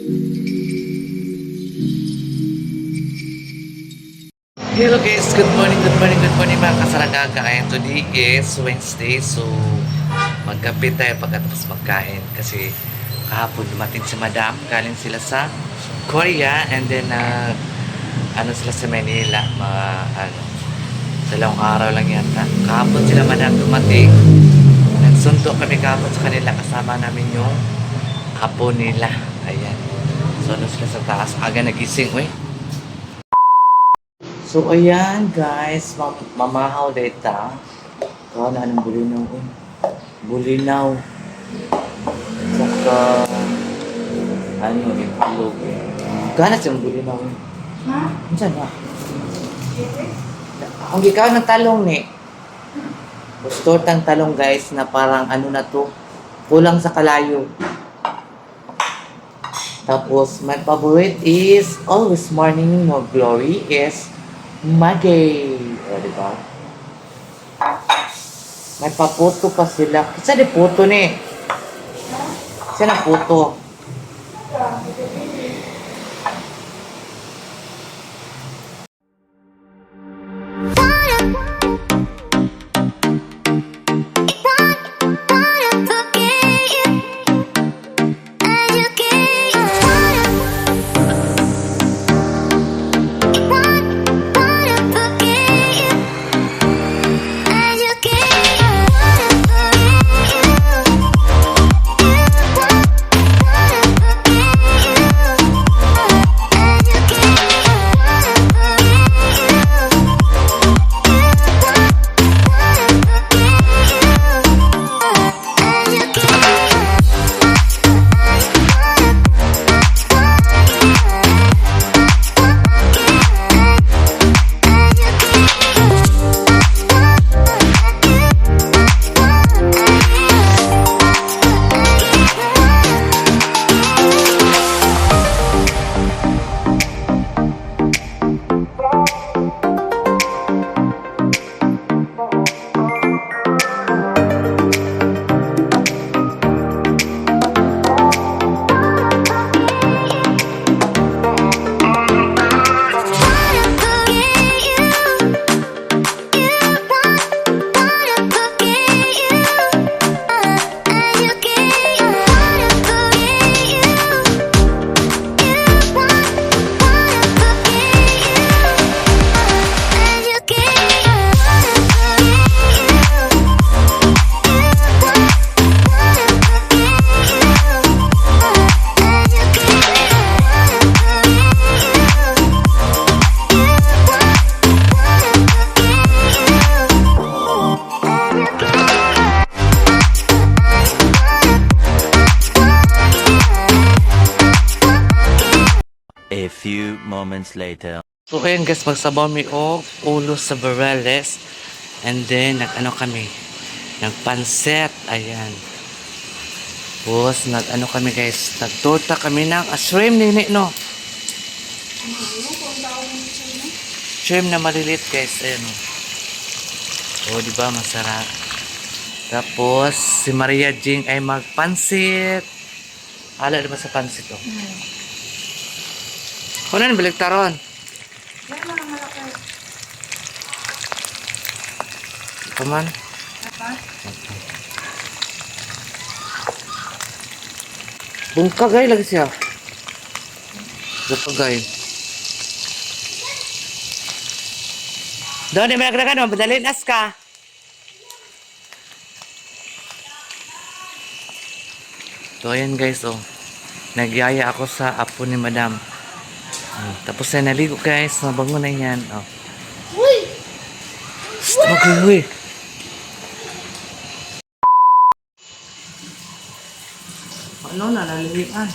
Hello guys, good morning mga kasaragaga. And today is Wednesday, so magkape tayo pagkatapos magkain kasi kahapon dumating si Madam, galing sila sa Korea and then ano sila sa Manila, mga ano, dalawang araw lang yata. Kahapon sila Madam dumating. Nagsunto kami kahapon sa kanila, kasama namin yung apo nila. Ayan. So ano sila sa taas, aga nagising, So, ayan guys, mamahaw data. Kaya na anong bulinaw eh. Bulinaw. Saka, ano, itlog eh. Gana siyang bulinaw eh. Ha? Ano saan ba? Ang ikaw ng talong ni. Gusto tang talong guys na parang ano na to. Kulang sa kalayo. Tapos, my favorite is always morning more glory is Magay. O, diba? May paputo pa sila. Kasi di puto ni. Kasi na puto. A few moments later. So, ayun guys, magsabaw mi o ulo sa Bareles. And then, nag-ano kami. Nagpanset. Ayan. Tapos, nag-ano kami guys. Nagtorta kami ng shrimp nini, no? Shrimp na malilit guys. Ayan, o. O, diba? Masarap. Tapos, si Maria Jing ay magpansit. Ala, diba sa pansit, o? Kung ano, baliktaron. Yan mga malaki. Come on. Apa? Bungkagay lagi siya. Bungkagay. Doon, di ba nagdagan mo? Badalin as ka. So, ayan guys, oh. Nagyaya ako sa apo ni Madam. Tapos na naligo guys. Mabango na yan. Oh. Uy! Mag-uwi. Ano na, nalilian.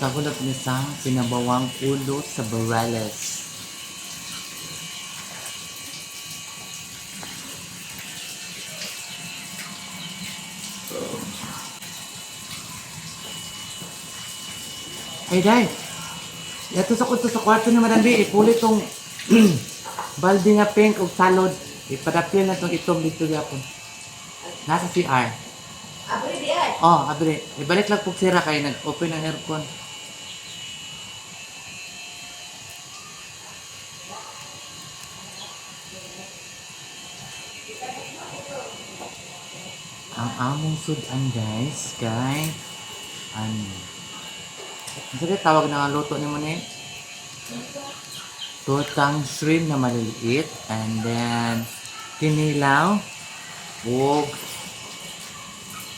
Sagulat niya sa pinabawang ulo sa Bareles. Hey, Day. Ito sa kwarto ni Madam B, ipulit tong balde nga pink o salod. Ipadapil na tong itom dito yapon. Nasa CR. Abri di ay. Oh, abri. Ibalik lang po sira kay nag-open ang aircon. Ang among sudan guys, kay ano? Sige, tawag na nga luto ni mo ni. Tutang shrimp na maliliit and then kinilaw ug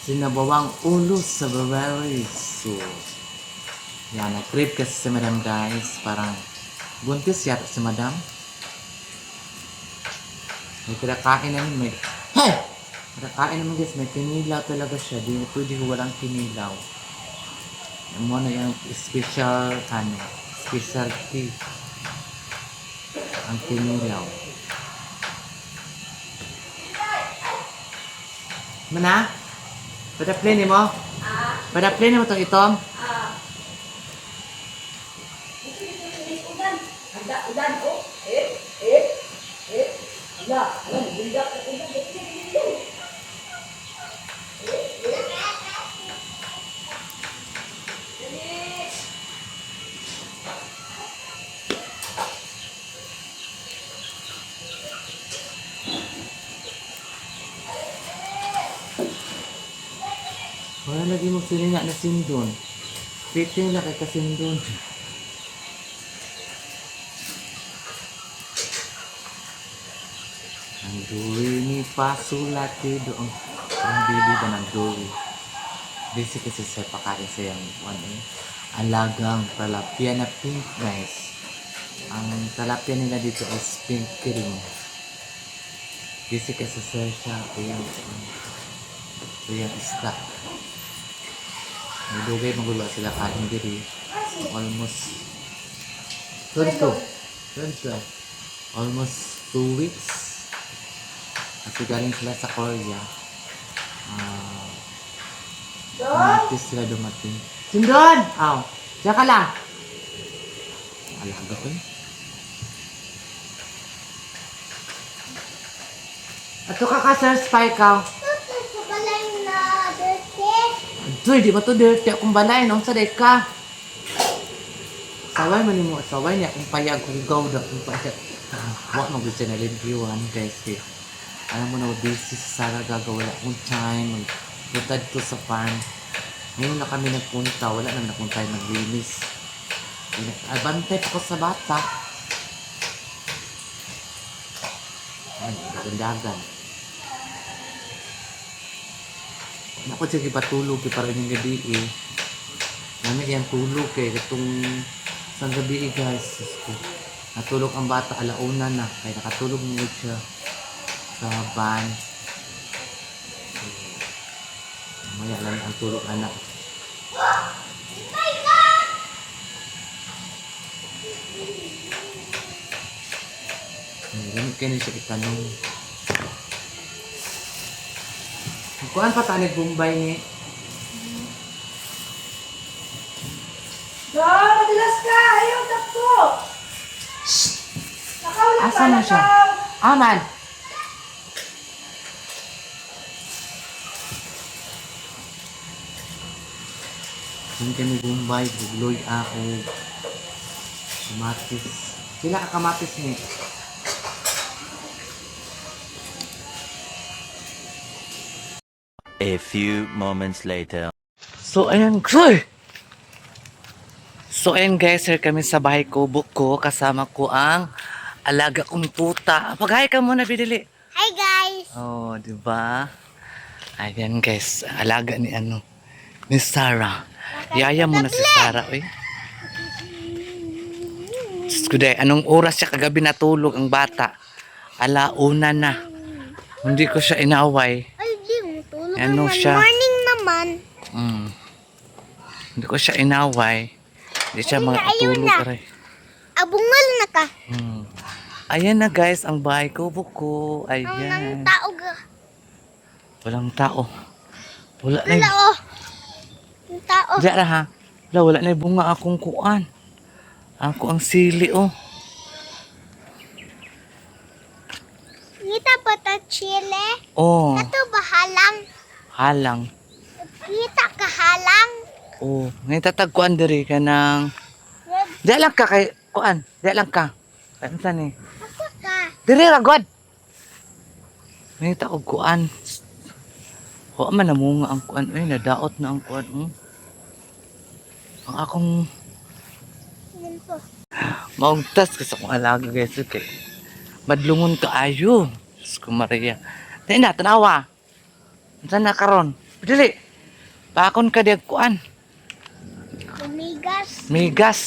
sinabawang ulo sa bawali. So, yan, nag-crib kasi si madam guys. Parang buntis yata si madam. May kinakain namin, may... Hey! Kinakain namin guys, may kinilaw talaga siya. Di pwede ko walang kinilaw. Yan mo na yung special, specialty. Ang kinilaw. Mana? Padaplin mo? Padaplin mo itong itom? Udan ko. Wala lagi mo sininga na sindon. Fitting lang kay kasindon. Ang duri ni Pasulati doon. Ang bili ba ng duri? Basic kasi sa pakain sa yung alagang talapia na pink guys. Ang talapia nila dito is pink cream. Basic kasi sa siya yung isda. May dugay magulo sila kain diri. Almost 22. Almost 2 weeks. Kasi galing sila sa Korea. Matis sila dumating. Sindon! Aw! Diyan ka lang! Alaga ko eh. Ato ka ka-sir spy ka. Doy, di ba to dirty akong balay, no? Sa ka. Saway man mo, saway niya akong payag kung gawda akong payag. Wak mo gusto na reviewan, guys. Eh. Alam mo na, busy sa Sara gagawala akong time. Magputad ko sa farm. Ngayon na kami nagpunta, wala na napunta yung naglinis. Abantay pa ko sa bata. Ay, dagan-dagan. Ako sige patulog para yung gabi eh. Namin yung tulog eh. Itong isang gabi eh guys. Natulog ang bata alauna na. Kaya nakatulog mo siya sa van. Mamaya lang ang tulog anak. Ganit kayo siya itanong. Kuan pa tanig Bombay ni. Madalas ka! Ayaw, takto! Nakaulit Asa man siya? Aman. Yung kami Bombay, bugloy ako. Kamatis. Sila ka kamatis ni. A few moments later. So ayan guys, here kami sa bahay kubo ko. Kasama ko ang alaga kong tuta. Pag-hi ka muna, Bidili. Hi guys! Oh, di ba? Ayan guys, alaga ni ni Sarah. Yaya mo na si Sarah, oy. Diyos ko day, anong oras siya kagabi natulog ang bata? Alauna na. Hindi ko siya inaway. Ay, di mo tulog Ano naman. siya? Morning naman. Hindi ko siya inaway. Hindi siya Ayun na, ayun matulog na. pare. Abungal na ka. Ayan na guys, ang bahay kubo ko. Ang Ayan. tao ga. Walang tao. Wala na Wala yung... oh. Yung tao. Diyan na ha. Wala na yung bunga akong kuan. Ako ang sili, oh. Kita pa ta chile. Oh, Ito ba halang? halang. Kita ka halang. Oh, ngayon tatagkuan diri ka ng... Red. Di lang ka kay... Kuan, di lang ka. Ano saan eh? Asa ka? Diri ra, God! Ngayon ta og kuan. Ho man namunga ang kuan. Ay, nadaot na ang kuan. Ang akong Yan po. maugtas kasi akong alaga guys. Okay. Madlungon ka ayo. Diyos ko Maria. Tayo na, tanawa. Saan na karon? Dili. Pakon ka di kuan. Tumigas. Migas.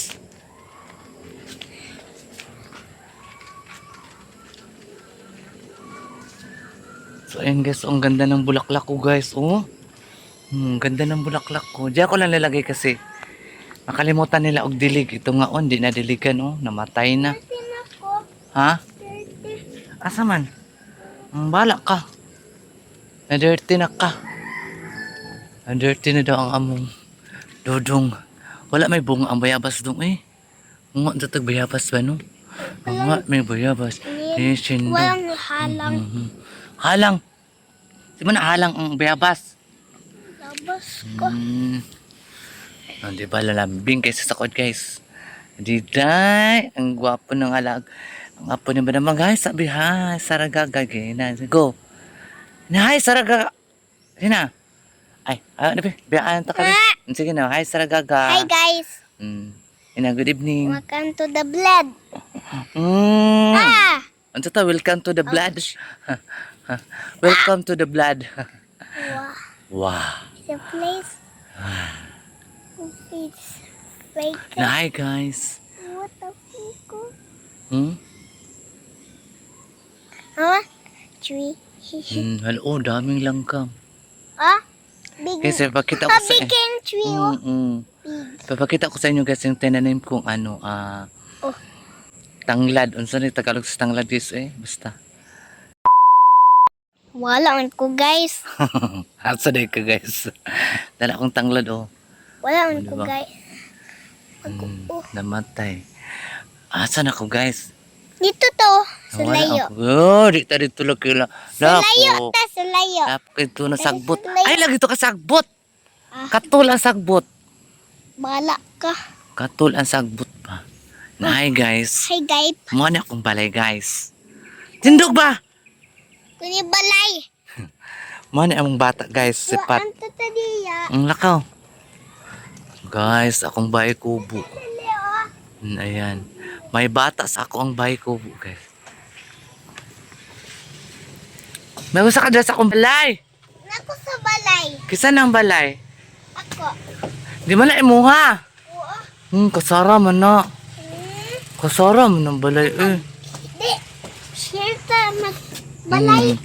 So ayun guys, ang ganda ng bulaklak ko guys. Oh. Ganda ng bulaklak ko. Diyan ko lang lalagay kasi makalimutan nila og dilig. Ito nga on, di na diligan oh. Namatay na. Tin ako. Ha? 30. Asa man? Bala ka. Na-dirty na ka. Na-dirty na daw ang among dodong. Wala may bunga ang bayabas dong eh. Nga datag bayabas ba no? Nga may bayabas. Nisin daw. Walang halang. Halang. Di mo na halang ang bayabas. Labas ko. Oh, di ba lalambing kaysa sa kod guys. Di day. Ang gwapo ng alag. Ang apo niya ba naman guys? Sabi hi. Saragaga. Gina. Go. Hi Saraga. Sina. Ay. Ano ba? Biyaan ta kami. Sige na. Hi Saragaga. Hi guys. Ina, good evening. Welcome to the blood. Mm. Ah! Ano to? Welcome to the blood. Welcome to the blood. Wow. Wow. The place. It's fake. Na hi guys. What the fuck? Huh? Tree. Hello, daming langgam. Ah? Big. Kasi pakita ko sa Big and tree. Oh. Big. Papakita ko sa inyo guys yung tinanim kong ano, Oh. tanglad. Unsa ni Tagalog sa tanglad guys eh? Basta. Wala man ko guys. Asa day ka guys. Dala akong tanglad oh. Wala man Ano ko ba? guys. Oh. Namatay. Asan ako guys? Dito to. Sa Wala layo. ako. Oh, di ta dito lang kila. Sa layo ta. Sa layo. Dapat ito na sagbot. Sa layo. Ay, lagi to ka sagbot. Ah. Katul ang sagbot. Bala ka. Katul ang sagbot pa. Na hi guys. Hi guys. Mo na akong balay guys. Tindog ba? Kuni balay. Mo na among bata guys. Sipat. Ang tatadiya. Ang lakaw. Guys, akong bahay kubo. Leo. Ayan. May batas ako ang bahay kubo guys. May usa ka dyan sa akong balay. Nako sa balay. Kisa ng balay. Ako. Di man na imuha. Oo. Kasara man na. Hmm. Kasara man ng balay eh. Di. Share ta mag balay.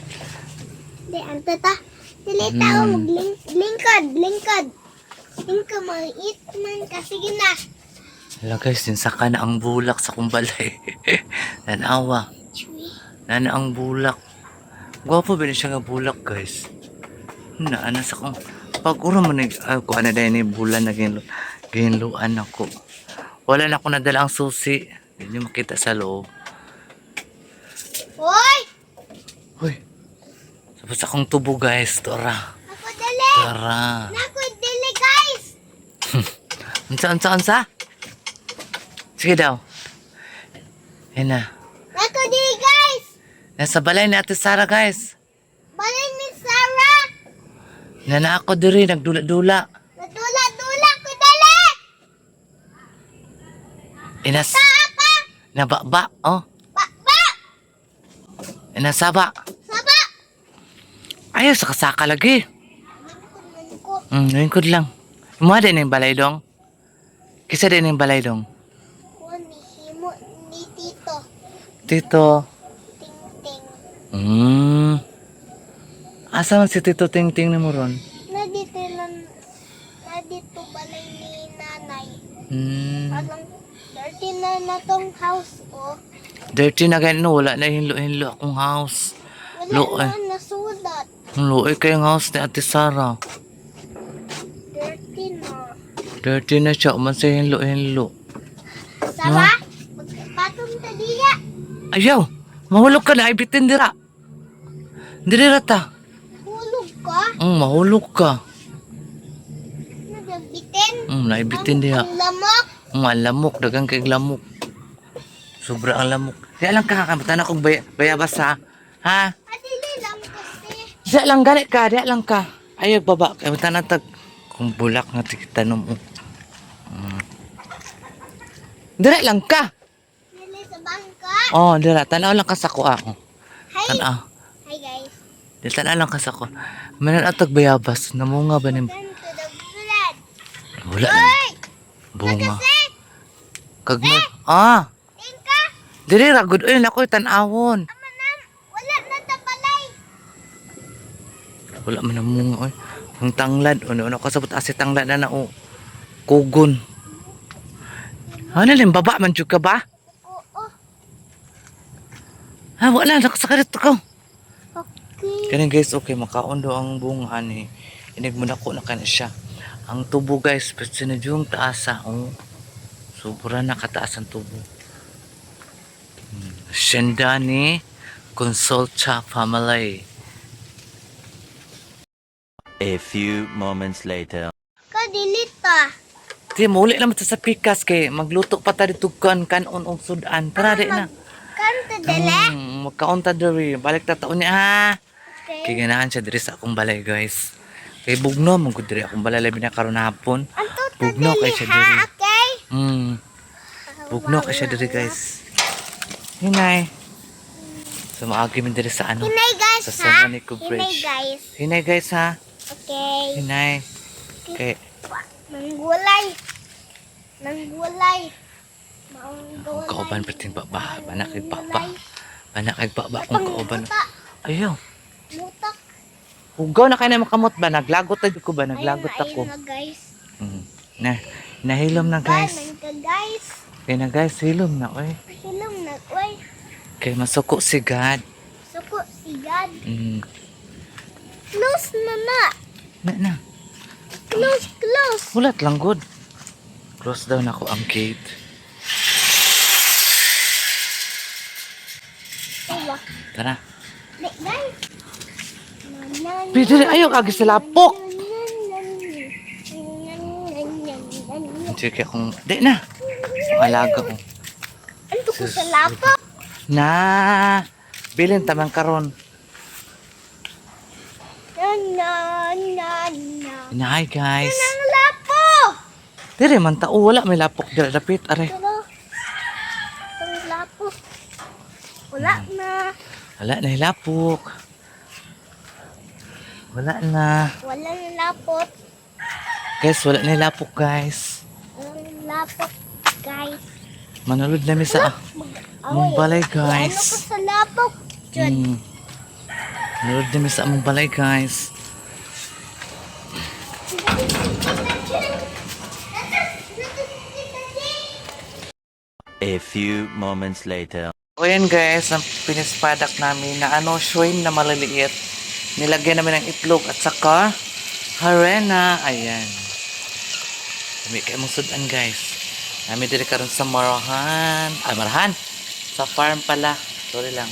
Di ang tata. Dili tao maglingkod. Lingkod. Lingkod mag-eat man ka. Sige na. Hala guys, sinsaka na ang bulak sa akong balay. Nanawa. Tree. Nana ang bulak. Gwapo ba siya nga bulak guys. Naana sa kong pag-ura mo ako ano dahil ni bulan na ginluan ako. Wala na ako nadala ang susi. Hindi nyo makita sa loob. Hoy! Hoy. Tapos akong tubo guys. Tara. Ako dali. Tara. Nako dili guys. Unsa? Sige daw. Yan na. Nako dili guys. Nasa balay ni Ate Sara guys. Balay ni Sarah. Nana ako diri, nagdula-dula. Nadula-dula ko dali. Inas, Saka. nababa, oh. Ba. Inasaba. Saba. Ayaw, sakasaka lagi. Ko. Lingkod lang. Mga din yung balay dong. Kisa din yung balay dong. Ni himo ni Tito. Tito. Ting-ting. Asa man si Tito Ting-Ting na mo ron? Na dito balay ni nanay. Parang dirty na tong house ko. Dirty na ganyan, no? Wala na hinlo-hinlo akong house. Wala Luoy. na nasulat. Ang luoy kayong house ni Ate Sara. Dirty na. Dirty na siya, uman sa hinlo-hinlo. Sama? Magpatong taliya. Ayaw. Mahulog ka na. Ibitin dira. Dira ta. Hulog ka? Mahulog ka. Nagabitin? Naibitin dira. Ang lamok. Ang lamok. Dagang kay lamok. Sobra ang lamok. Di lang ka. Kamatan akong bayabas ha. Ha? Adili lang kasi. Di lang gani ka. Di lang ka. Ayaw baba. Kamatan na tag. Kung bulak na tikitanong mo. Dira lang ka. Nili sa bangka. Dira. Tanaw lang ka sa kuha. Hi. Tanaw. Hi guys. Di tanaw lang ka sa kuha. Manan atag bayabas. Namunga ba ni Welcome to the vlog. Wala na. Hoy! Bunga. Kasi, Kagmo. tingka. Diri ra gud oy nakoy tan-awon. Amanam. Wala na tabalay. Wala man namunga oy. Ang tanglad ano kasabot asi tanglad na kugon. Ano lim baba man jud ka ba? Oo. Wala nakasakarit ko. Okay. Kani guys, okay makaon daw ang bunga ani. Inig mo nako na kana siya. Ang tubo guys, pwede na yung taasa. Sobra na kataas ang tubo. Senda ni Consulta family. A few moments later. Kadilita. Di muli naman sa pikas kay magluto pa ta dito kanon og sudan. Tara di na. Kanta dala. Magkaunta diri. Balik ta taon niya ha. Okay. Kay ganahan siya diri sa akong balay guys. Kay bugno man gud diri akong balay labi na karon hapon. Anto Bugno kay siya diri. okay? Bugno kay siya diri guys. Hinay. So maagi man diri sa ano. Hinay guys Sa ha. Samanico Hinay Bridge. guys. Hinay guys ha. Okay. Hinay. Kay Manggulay. Manggulay. Manggulay. kauban perting baba. Banak kay baba. Banak kay baba kung kauban. Ayaw. Mutak. Hugaw na kay na makamot ba? Naglagot na ko ba? Naglagot Ayun ako. na guys. Nahilom na guys. Banan ka guys. Kaya na guys, hilom na oy. Hilom na oy. Kay masuko si God. Suko si God. Close na na. Na. Close, close. Hulat lang good. Close down ako ang gate. Awa. Tara. Wait, guys. Pwede rin ayaw kagi sa lapok. Sige akong, di na. Alaga ko. Ano ko sa lapok? Na. Bilin tamang karon. Na. Hi guys. Ang lapo! Dire man tao wala may lapok dira dapit are. Pero, ang lapo. Wala na. Wala na lapok. Wala na. Wala na lapot. Guys, wala na lapok guys. Walang lapot, guys. Manulod namin sa among balay Ano ko guys. sa lapok? Diyan. Manulod namin sa among balay guys. A few moments later. O yan guys, ang pinispadak namin na shrimp na maliliit. Nilagyan namin ng itlog at saka harena. Ayan. Kami kayo mong sudan guys. Namin diri karon sa Marahan. Marahan. Sa farm pala. Sorry lang.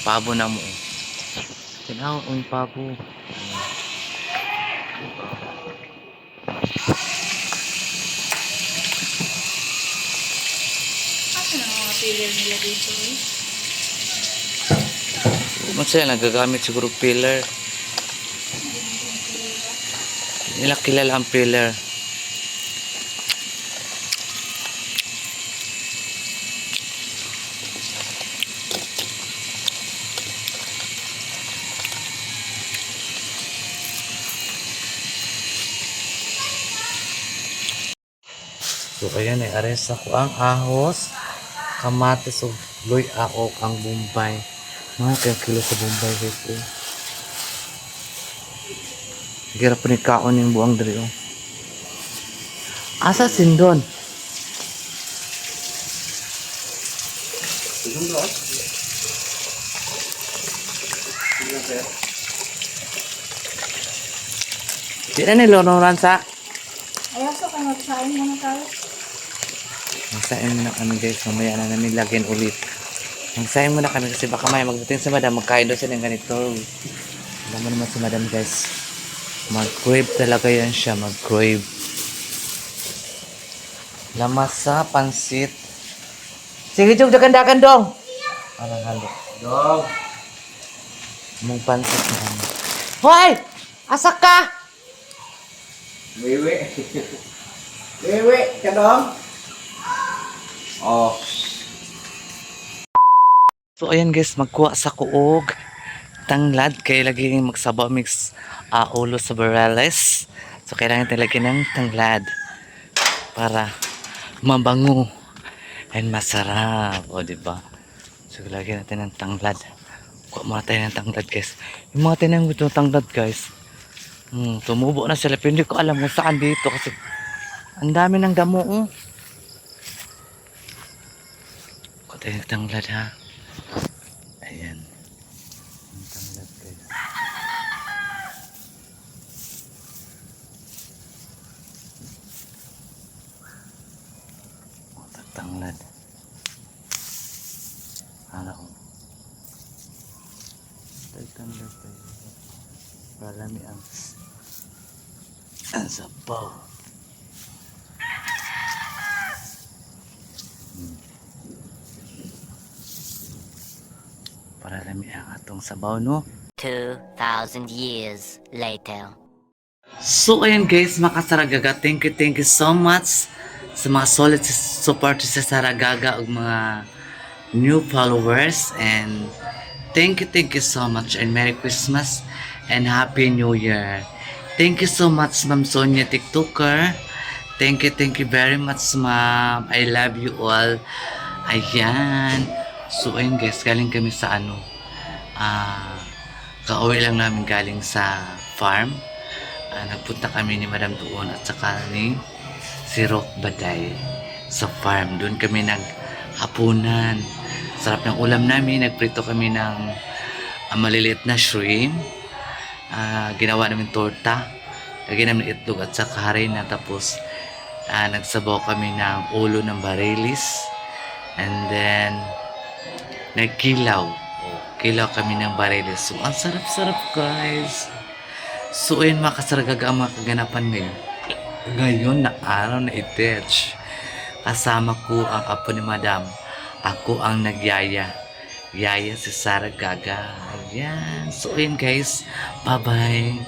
Pabo na mo. Tinaw ang pabo. Filler nila dito eh. Kung sila nagagamit siguro pillar. Nila kilala ang pillar. So ayan ay ares ako ang ahos, kamatis o loy aok ang Bombay. Mga kayong kilo sa Bombay guys eh. Gira pa ni kaon yung buang diri oh. Asa sindon? Di na nilonoran sa Ayaw sa kanya, sain mo na tayo. Magsain muna kami guys. Mamaya na namin lagyan ulit. Magsain muna kami kasi baka may magdating si madam. Magkain daw siya ng ganito. Alam mo naman si madam guys. Mag-crave talaga yan siya. Mag-crave. Lamasa, pansit. Sige, Jog. Dagan-dagan dong. Alang halo. Dong. Mong pansit na kami. Hoy! Asak ka! Wewe. Wewe, ka dong? Oh. So ayan guys, magkuha sa kuog tanglad kaya lagi magsabaw mix ulo sa barales. So kailangan talaga ng tanglad para mabango and masarap, o di ba? So lagyan natin ng tanglad. Kuha muna tayo ng tanglad guys. Yung mga tinang ito tanglad guys. Tumubo na sila pero hindi ko alam kung saan dito kasi ang dami ng damo. Kuha tayo ng tanglad ha. Ayan. Ang tanglad guys. Ang tanglad. Ano ko? Tanglad tayo. Palami ang sabaw. Para lami ang atong sabaw, no? 2,000 years later. So, ayan guys, mga Kasaragaga, thank you so much sa mga solid support sa Saragaga ug mga new followers, and thank you so much, and Merry Christmas and Happy New Year. Thank you so much, Ma'am Sonia TikToker. Thank you very much, Ma'am. I love you all. Ayan. So, ayun guys, galing kami sa kauwi lang namin galing sa farm. Nagpunta kami ni Madam doon at saka ni si Rock Baday sa farm. Doon kami naghapunan. Sarap ng ulam namin. Nagprito kami ng maliliit na shrimp. Ginawa namin torta. Lagyan namin itlog at saka harina. Tapos nagsabaw kami ng ulo ng barilis. And then nagkilaw. Kilaw kami ng barilis. So, ang sarap-sarap guys. So, ayun mga Kasaragaga ang mga kaganapan ngayon. Ngayon na araw na itech. Kasama ko ang apo ni Madam. Ako ang nagyaya. Yaya si Saragaga. Ayan. So, ayun guys. Bye-bye.